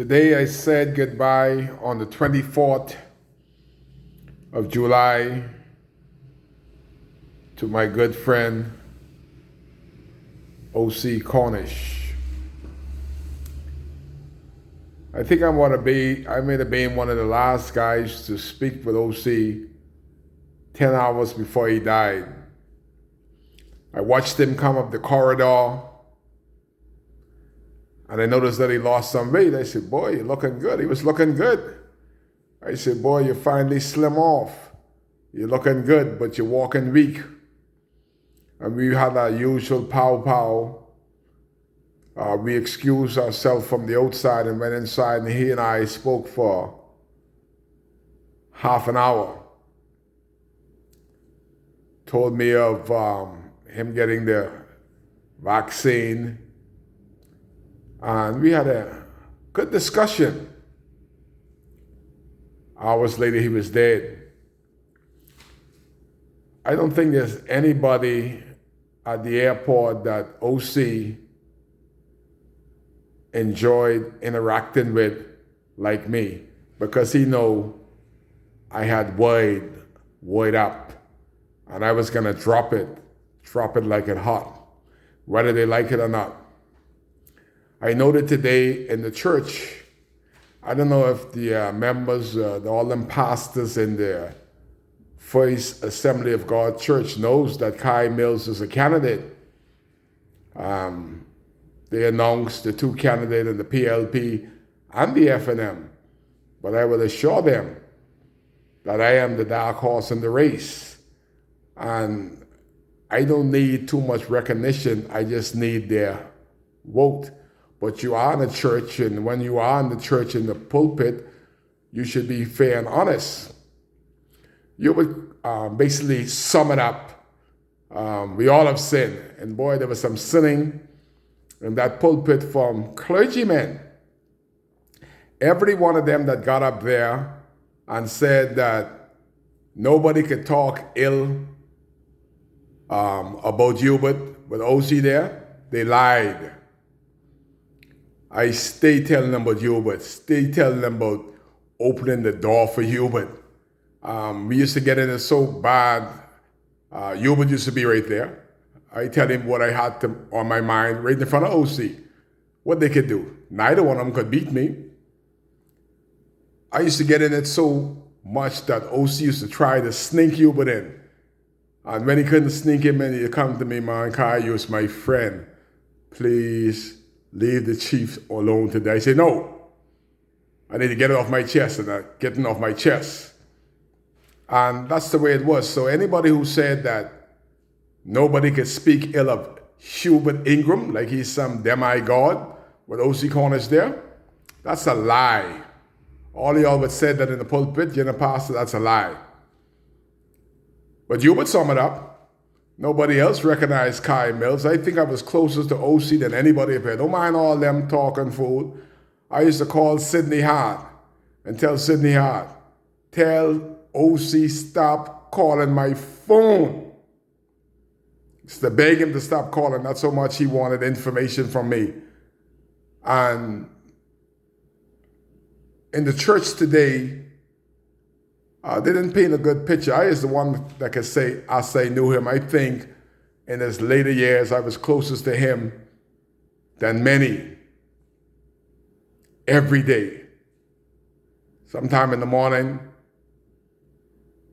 Today I said goodbye on the 24th of July to my good friend O.C. Cornish. I think I may have been one of the last guys to speak with O.C. 10 hours before he died. I watched him come up the corridor and I noticed that he lost some weight. I said, boy, you're looking good. He was looking good. I said, boy, you finally slim off. You're looking good, but you're walking weak. And we had our usual pow. We excused ourselves from the outside and went inside, and he and I spoke for half an hour. Told me of him getting the vaccine. And we had a good discussion. Hours later, he was dead. I don't think there's anybody at the airport that O.C. enjoyed interacting with like me, because he know I had word up, and I was gonna drop it like it hot, whether they like it or not. I noted today in the church, I don't know if the members, all them pastors in the First Assembly of God Church knows that Kai Mills is a candidate. They announced the two candidates in the PLP and the FNM, but I will assure them that I am the dark horse in the race. And I don't need too much recognition, I just need their vote. But you are in the church, and when you are in the church in the pulpit, you should be fair and honest. You would basically sum it up. We all have sinned, and boy, there was some sinning in that pulpit from clergymen. Every one of them that got up there and said that nobody could talk ill about Hubert with O.C. there, they lied. I stay telling them about Hubert, stay telling them about opening the door for Hubert. We used to get in it so bad. Hubert used to be right there. I tell him what I had on my mind right in front of O.C. What they could do. Neither one of them could beat me. I used to get in it so much that O.C. used to try to sneak Hubert in. And when he couldn't sneak him in, he'd come to me, man, Kai, you was my friend. Please leave the chief alone today. I say, no, I need to get it off my chest, and I'm getting off my chest. And that's the way it was. So anybody who said that nobody could speak ill of Hubert Ingram, like he's some demigod with O.C. Cornish there, that's a lie. All y'all would said that in the pulpit, you're the pastor, that's a lie. But Hubert summed it up. Nobody else recognized Kai Mills. I think I was closest to O.C. than anybody up here. Don't mind all them talking fool. I used to call Sidney Hart and tell Sidney Hart, tell O.C. stop calling my phone. Just to beg him to stop calling. Not so much he wanted information from me. And in the church today, they didn't paint a good picture. I is the one that can say, I knew him. I think in his later years, I was closest to him than many. Every day. Sometime in the morning,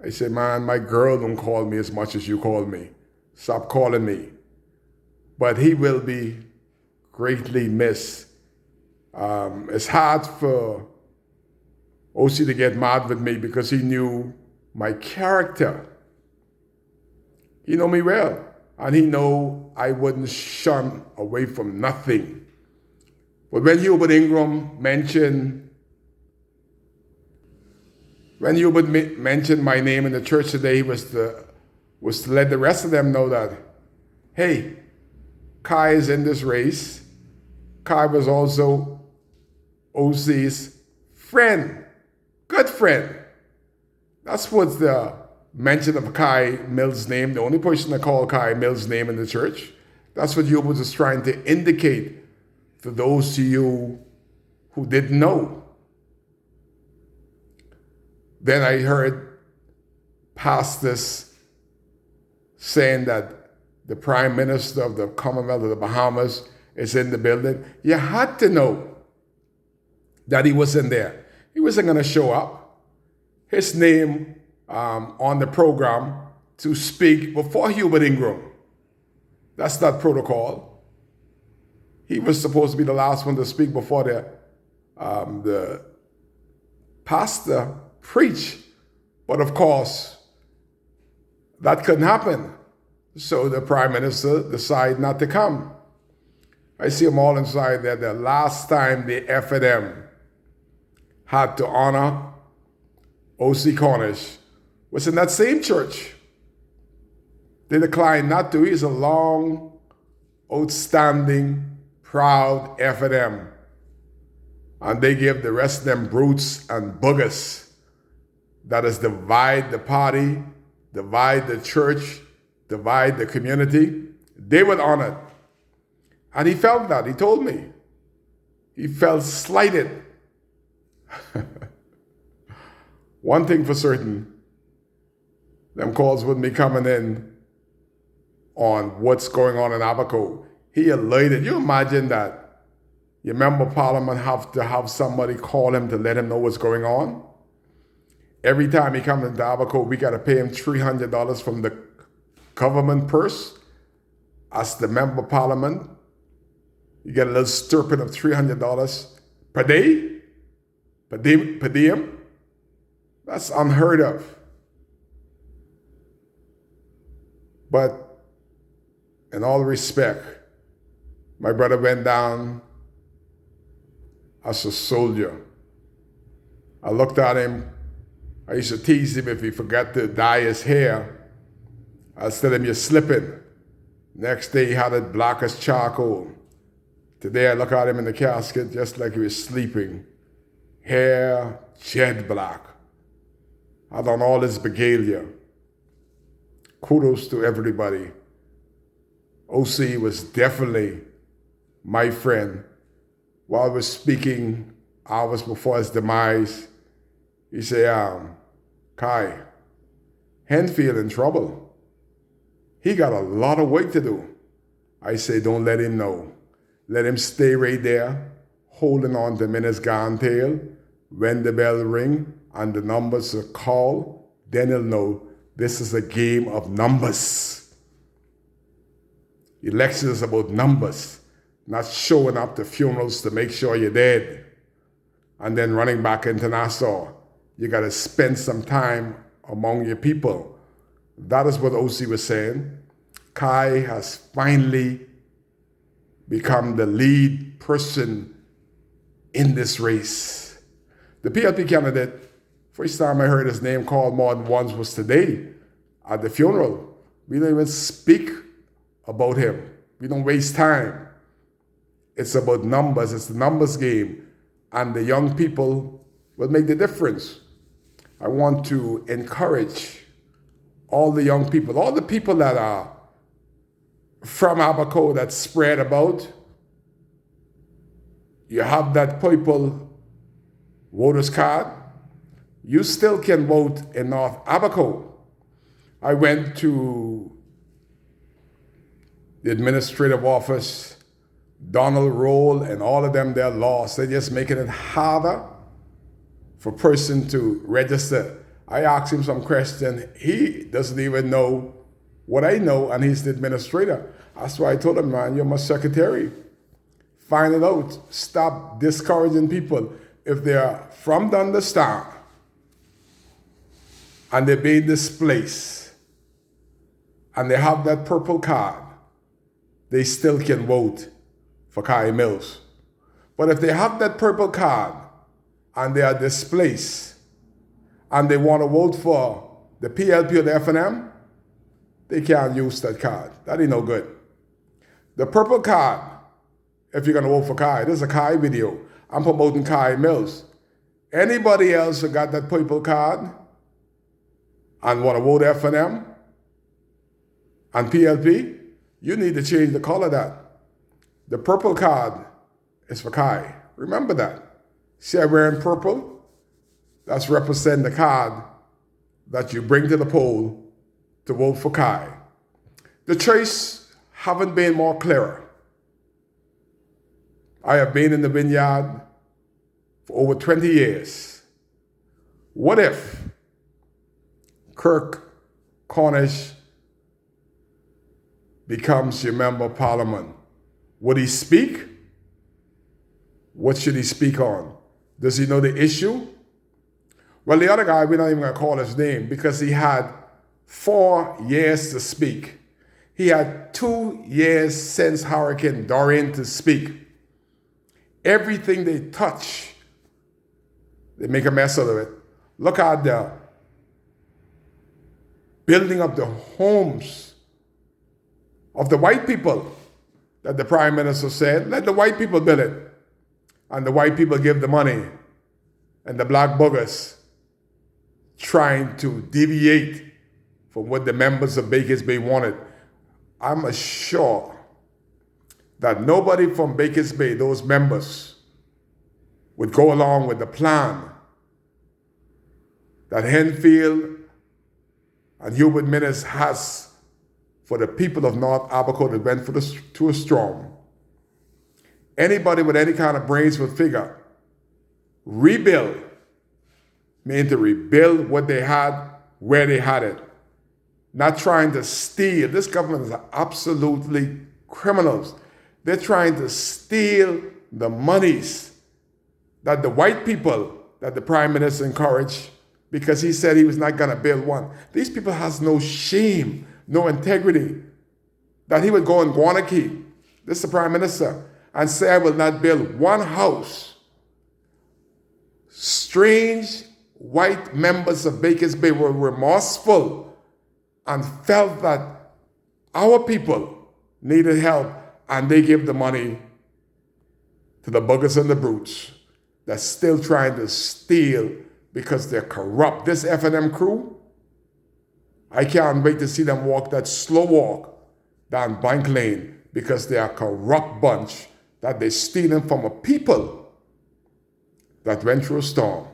I say, man, my girl don't call me as much as you call me. Stop calling me. But he will be greatly missed. It's hard for O.C. to get mad with me because he knew my character. He know me well, and he know I wouldn't shun away from nothing. But when Hubert Ingram mentioned my name in the church today, he was to let the rest of them know that, hey, Kai is in this race. Kai was also O.C.'s friend. Good friend. That's what's the mention of Kai Mills' name, the only person that called Kai Mills' name in the church. That's what Hubert was trying to indicate for those of you who didn't know. Then I heard pastors saying that the Prime Minister of the Commonwealth of the Bahamas is in the building. You had to know that he was in there. He wasn't going to show up. His name on the program to speak before Hubert Ingram. That's not protocol. He was supposed to be the last one to speak before the pastor preached. But of course, that couldn't happen. So the Prime Minister decided not to come. I see them all inside there. The last time the F&M had to honor O.C. Cornish was in that same church. They declined not to. He's a long, outstanding, proud F&M. And they give the rest of them brutes and buggers. That is, divide the party, divide the church, divide the community. They would honor it. And he felt that. He told me. He felt slighted. One thing for certain, them calls wouldn't be coming in on what's going on in Abaco. He elated. You imagine that your member of parliament have to have somebody call him to let him know what's going on? Every time he comes into Abaco, we got to pay him $300 from the government purse. As the member of parliament, you get a little stirping of $300 per day, per diem. That's unheard of. But in all respect, my brother went down as a soldier. I looked at him. I used to tease him if he forgot to dye his hair. I'd tell him, you're slipping. Next day, he had it black as charcoal. Today, I look at him in the casket just like he was sleeping. Hair jet black. I done all this regalia. Kudos to everybody. O.C. was definitely my friend. While I was speaking hours before his demise, he said, Kai, Henfield in trouble. He got a lot of work to do. I say, don't let him know. Let him stay right there, holding on to him in his gun tail. When the bell ring and the numbers are called, then he'll know this is a game of numbers. Election is about numbers, not showing up to funerals to make sure you're dead and then running back into Nassau. You got to spend some time among your people. That is what O.C. was saying. Kai has finally become the lead person in this race. The PLP candidate, first time I heard his name called more than once was today at the funeral. We don't even speak about him. We don't waste time. It's about numbers. It's the numbers game. And the young people will make the difference. I want to encourage all the young people, all the people that are from Abaco that spread about. You have that purple voters card. You still can vote in North Abaco. I went to the administrative office, Donald Roll and all of them, they're lost. They're just making it harder for a person to register. I asked him some question. He doesn't even know what I know, and he's the administrator. That's why I told him, man, you're my secretary. Find it out. Stop discouraging people. If they're from Dunderstan and they're being displaced and they have that purple card, they still can vote for Kai Mills. But if they have that purple card and they are displaced and they want to vote for the PLP or the F&M, they can't use that card. That ain't no good. The purple card, if you're going to vote for Kai, this is a Kai video. I'm promoting Kai Mills. Anybody else who got that purple card and want to vote F&M and PLP, you need to change the color of that. The purple card is for Kai. Remember that. See, I'm wearing purple. That's represent the card that you bring to the poll to vote for Kai. The choice haven't been more clearer. I have been in the vineyard for over 20 years. What if Kirk Cornish becomes your member of parliament? Would he speak? What should he speak on? Does he know the issue? Well, the other guy, we're not even going to call his name because he had 4 years to speak. He had 2 years since Hurricane Dorian to speak. Everything they touch, they make a mess out of it. Look at the building of the homes of the white people that the Prime Minister said, let the white people build it. And the white people give the money. And the black buggers trying to deviate from what the members of Bakers Bay wanted. I'm sure that nobody from Bakers Bay, those members, would go along with the plan that Henfield and Hubert Minnis has for the people of North Abercorn that went to a storm. Anybody with any kind of brains would figure, rebuild means to rebuild what they had, where they had it. Not trying to steal. This government is absolutely criminals. They're trying to steal the monies that the white people, that the Prime Minister encouraged, because he said he was not going to build one. These people has no shame, no integrity. That he would go in Guanaki, this is the Prime Minister, and say, I will not build one house. Strange white members of Bakers Bay were remorseful and felt that our people needed help, and they gave the money to the buggers and the brutes that's still trying to steal because they're corrupt. This F&M crew, I can't wait to see them walk that slow walk down Bank Lane because they are a corrupt bunch that they're stealing from a people that went through a storm.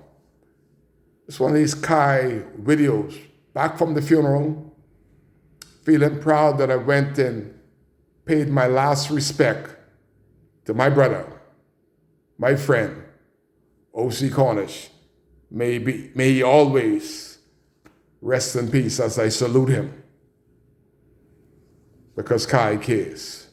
It's one of these Kai videos, back from the funeral, feeling proud that I went and paid my last respect to my brother, my friend, O.C. Cornish. May he always rest in peace as I salute him, because Kai cares.